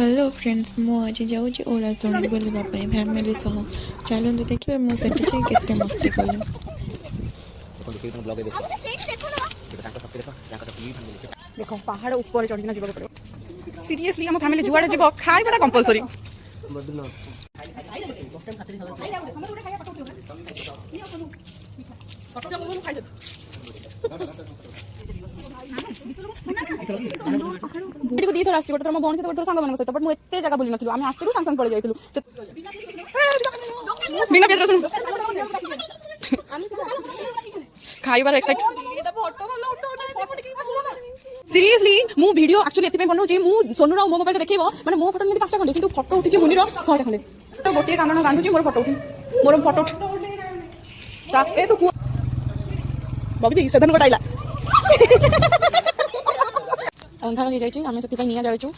Hello friends मु आज जाऊँ ओला चंडी बुलवाई फैमिली सह चलते देखिए मुझे केते मस्ती कली। देखो पहाड़ ऊपर चढ़ी जीवा पड़ो सीरियसली हम फैमिली जुआड़े जीव खाइबा कंपलसरी। दी थर आसी गोटे भौणी गोटे सांग मान सहित बट मुझे एत जगह बुली नु आम आसलू सांग सांग पड़ जाइलु बिना पेज रसुन खाइबार सीरियसली मु वीडियो एक्चुअली एथि बनौछि मु सोनू रा मो मोबाइल देखैबो माने मो फोटो निति 5टा खंडे किंतु फोटो उठिछि मुनि रो 100टा खंडे तो गोटे कानन गांधुछि मोर फोटो उठी मोर फोटो ताके तू बबी सेधन गोटाइला अंधार हो जाइछि हमें सति निया जाइछु